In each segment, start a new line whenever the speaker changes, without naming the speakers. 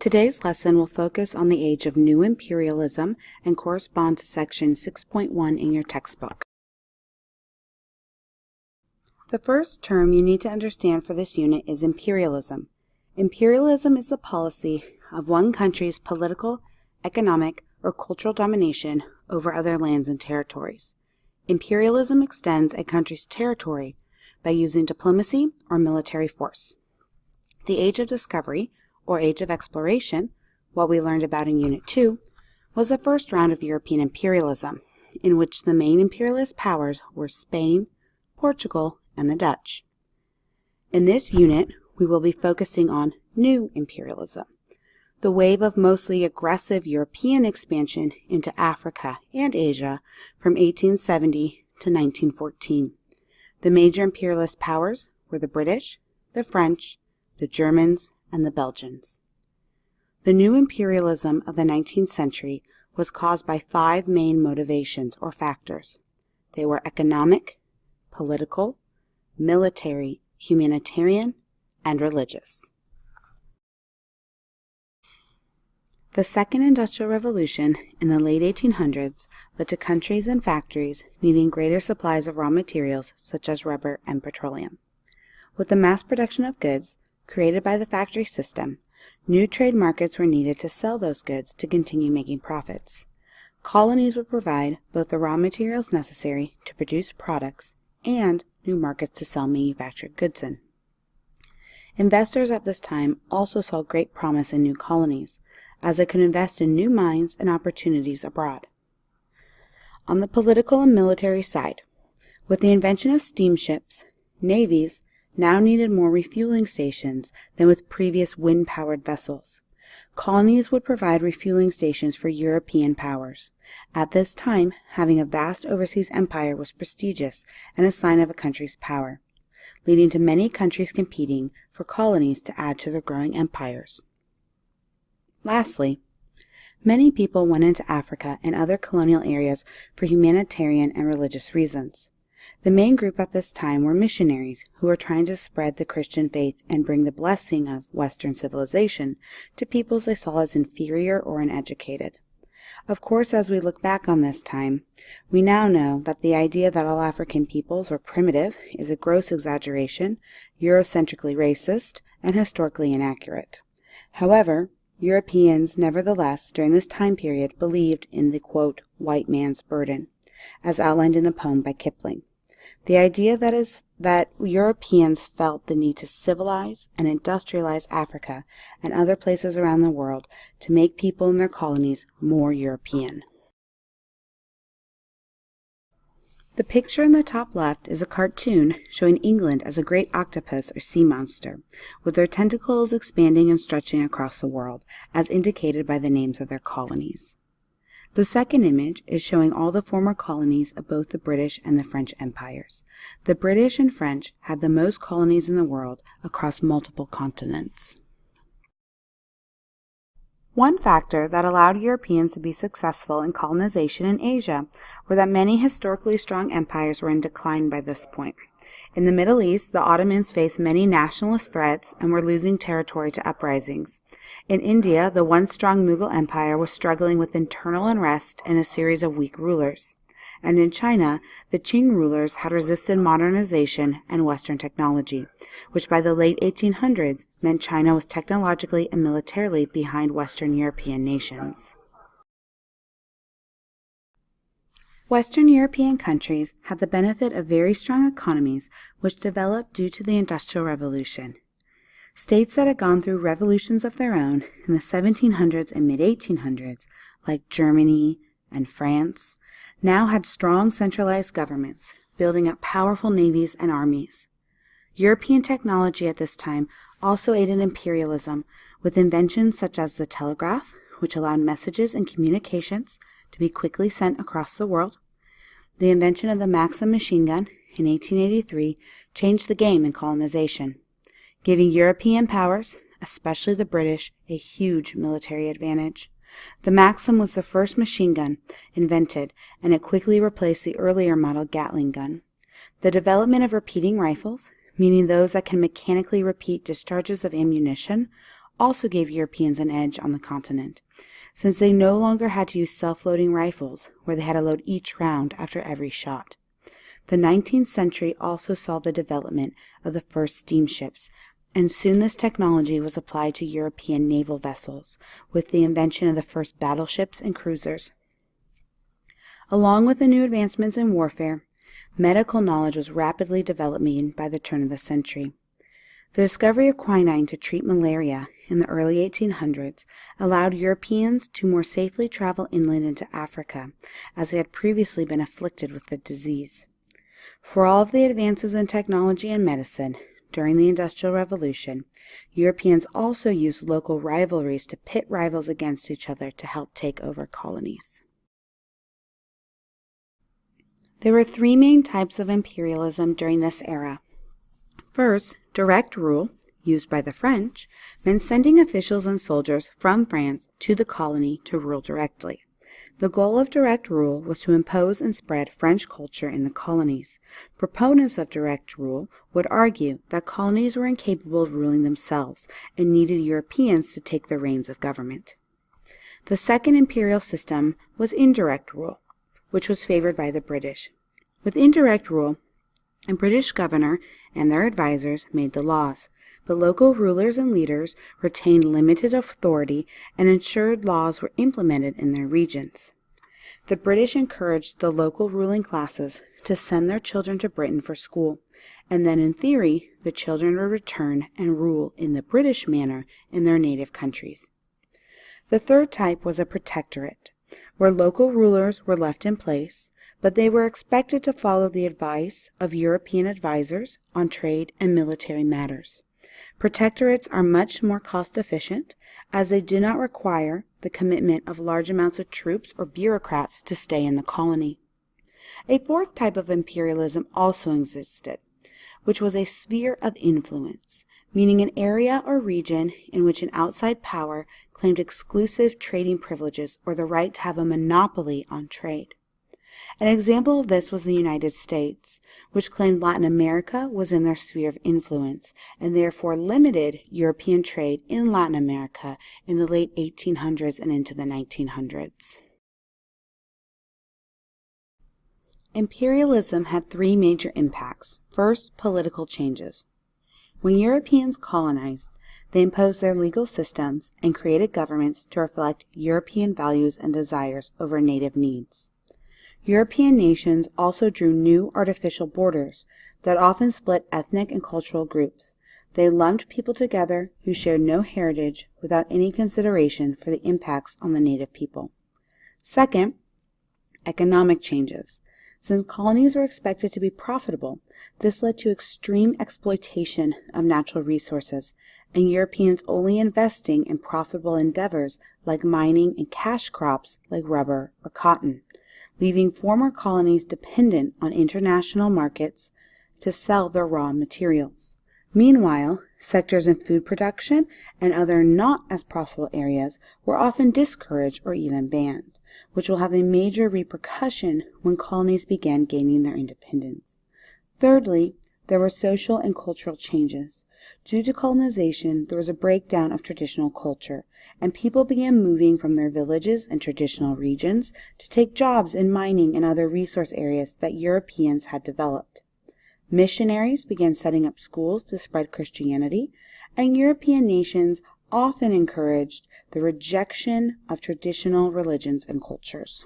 Today's lesson will focus on the age of new imperialism and correspond to section 6.1 in your textbook. The first term you need to understand for this unit is imperialism. Imperialism is the policy of one country's political, economic, or cultural domination over other lands and territories. Imperialism extends a country's territory by using diplomacy or military force. The Age of Discovery, or Age of Exploration, what we learned about in Unit 2, was the first round of European imperialism, in which the main imperialist powers were Spain, Portugal, and the Dutch. In this unit, we will be focusing on new imperialism, the wave of mostly aggressive European expansion into Africa and Asia from 1870 to 1914. The major imperialist powers were the British, the French, the Germans, and the Belgians. The new imperialism of the 19th century was caused by 5 main motivations or factors. They were economic, political, military, humanitarian, and religious. The Second Industrial Revolution in the late 1800s led to countries and factories needing greater supplies of raw materials such as rubber and petroleum. With the mass production of goods created by the factory system, new trade markets were needed to sell those goods to continue making profits. Colonies would provide both the raw materials necessary to produce products and new markets to sell manufactured goods in. Investors at this time also saw great promise in new colonies, as they could invest in new mines and opportunities abroad. On the political and military side, with the invention of steamships, navies now needed more refueling stations than with previous wind-powered vessels. Colonies would provide refueling stations for European powers. At this time, having a vast overseas empire was prestigious and a sign of a country's power, leading to many countries competing for colonies to add to their growing empires. Lastly, many people went into Africa and other colonial areas for humanitarian and religious reasons. The main group at this time were missionaries who were trying to spread the Christian faith and bring the blessing of Western civilization to peoples they saw as inferior or uneducated. Of course, as we look back on this time, we now know that the idea that all African peoples were primitive is a gross exaggeration, Eurocentrically racist, and historically inaccurate. However, Europeans, nevertheless, during this time period, believed in the, quote, white man's burden, as outlined in the poem by Kipling. The idea that Europeans felt the need to civilize and industrialize Africa and other places around the world to make people in their colonies more European. The picture in the top left is a cartoon showing England as a great octopus or sea monster, with their tentacles expanding and stretching across the world, as indicated by the names of their colonies. The second image is showing all the former colonies of both the British and the French empires. The British and French had the most colonies in the world across multiple continents. One factor that allowed Europeans to be successful in colonization in Asia were that many historically strong empires were in decline by this point. In the Middle East, the Ottomans faced many nationalist threats and were losing territory to uprisings. In India, the once strong Mughal Empire was struggling with internal unrest and a series of weak rulers. And in China, the Qing rulers had resisted modernization and Western technology, which by the late 1800s meant China was technologically and militarily behind Western European nations. Western European countries had the benefit of very strong economies which developed due to the Industrial Revolution. States that had gone through revolutions of their own in the 1700s and mid-1800s, like Germany and France, now had strong centralized governments, building up powerful navies and armies. European technology at this time also aided imperialism, with inventions such as the telegraph, which allowed messages and communications to be quickly sent across the world. The invention of the Maxim Machine Gun in 1883 changed the game in colonization, giving European powers, especially the British, a huge military advantage. The Maxim was the first machine gun invented, and it quickly replaced the earlier model Gatling gun. The development of repeating rifles, meaning those that can mechanically repeat discharges of ammunition, also gave Europeans an edge on the continent, since they no longer had to use self-loading rifles, where they had to load each round after every shot. The 19th century also saw the development of the first steamships, and soon this technology was applied to European naval vessels, with the invention of the first battleships and cruisers. Along with the new advancements in warfare, medical knowledge was rapidly developing by the turn of the century. The discovery of quinine to treat malaria in the early 1800s allowed Europeans to more safely travel inland into Africa, as they had previously been afflicted with the disease. For all of the advances in technology and medicine during the Industrial Revolution, Europeans also used local rivalries to pit rivals against each other to help take over colonies. There were three main types of imperialism during this era. First, direct rule, used by the French, meant sending officials and soldiers from France to the colony to rule directly. The goal of direct rule was to impose and spread French culture in the colonies. Proponents of direct rule would argue that colonies were incapable of ruling themselves and needed Europeans to take the reins of government. The second imperial system was indirect rule, which was favored by the British. With indirect rule, a British governor and their advisors made the laws, but local rulers and leaders retained limited authority and ensured laws were implemented in their regions. The British encouraged the local ruling classes to send their children to Britain for school, and then in theory, the children would return and rule in the British manner in their native countries. The third type was a protectorate, where local rulers were left in place, but they were expected to follow the advice of European advisors on trade and military matters. Protectorates are much more cost-efficient, as they do not require the commitment of large amounts of troops or bureaucrats to stay in the colony. A fourth type of imperialism also existed, which was a sphere of influence, meaning an area or region in which an outside power claimed exclusive trading privileges or the right to have a monopoly on trade. An example of this was the United States, which claimed Latin America was in their sphere of influence and therefore limited European trade in Latin America in the late 1800s and into the 1900s. Imperialism had three major impacts. First, political changes. When Europeans colonized, they imposed their legal systems and created governments to reflect European values and desires over native needs. European nations also drew new artificial borders that often split ethnic and cultural groups. They lumped people together who shared no heritage without any consideration for the impacts on the native people. Second, economic changes. Since colonies were expected to be profitable, this led to extreme exploitation of natural resources, and Europeans only investing in profitable endeavors like mining and cash crops like rubber or cotton, leaving former colonies dependent on international markets to sell their raw materials. Meanwhile, sectors in food production and other not as profitable areas were often discouraged or even banned, which will have a major repercussion when colonies began gaining their independence. Thirdly, there were social and cultural changes. Due to colonization, there was a breakdown of traditional culture, and people began moving from their villages and traditional regions to take jobs in mining and other resource areas that Europeans had developed. Missionaries began setting up schools to spread Christianity, and European nations often encouraged the rejection of traditional religions and cultures.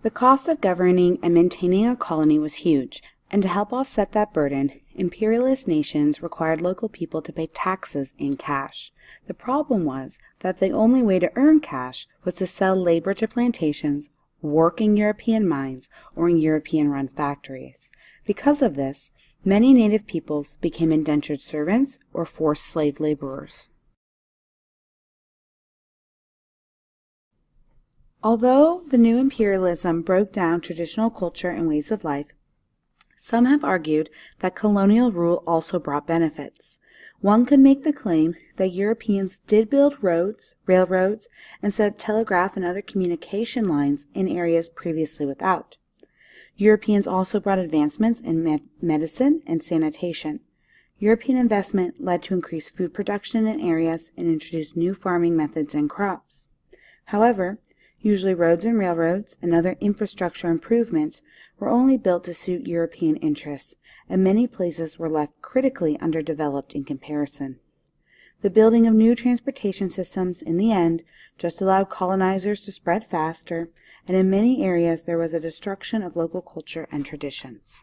The cost of governing and maintaining a colony was huge, and to help offset that burden, imperialist nations required local people to pay taxes in cash. The problem was that the only way to earn cash was to sell labor to plantations, work in European mines, or in European-run factories. Because of this, many native peoples became indentured servants or forced slave laborers. Although the new imperialism broke down traditional culture and ways of life, some have argued that colonial rule also brought benefits. One could make the claim that Europeans did build roads, railroads, and set up telegraph and other communication lines in areas previously without. Europeans also brought advancements in medicine and sanitation. European investment led to increased food production in areas and introduced new farming methods and crops. However, usually roads and railroads and other infrastructure improvements were only built to suit European interests, and many places were left critically underdeveloped in comparison. The building of new transportation systems, in the end, just allowed colonizers to spread faster, and in many areas there was a destruction of local culture and traditions.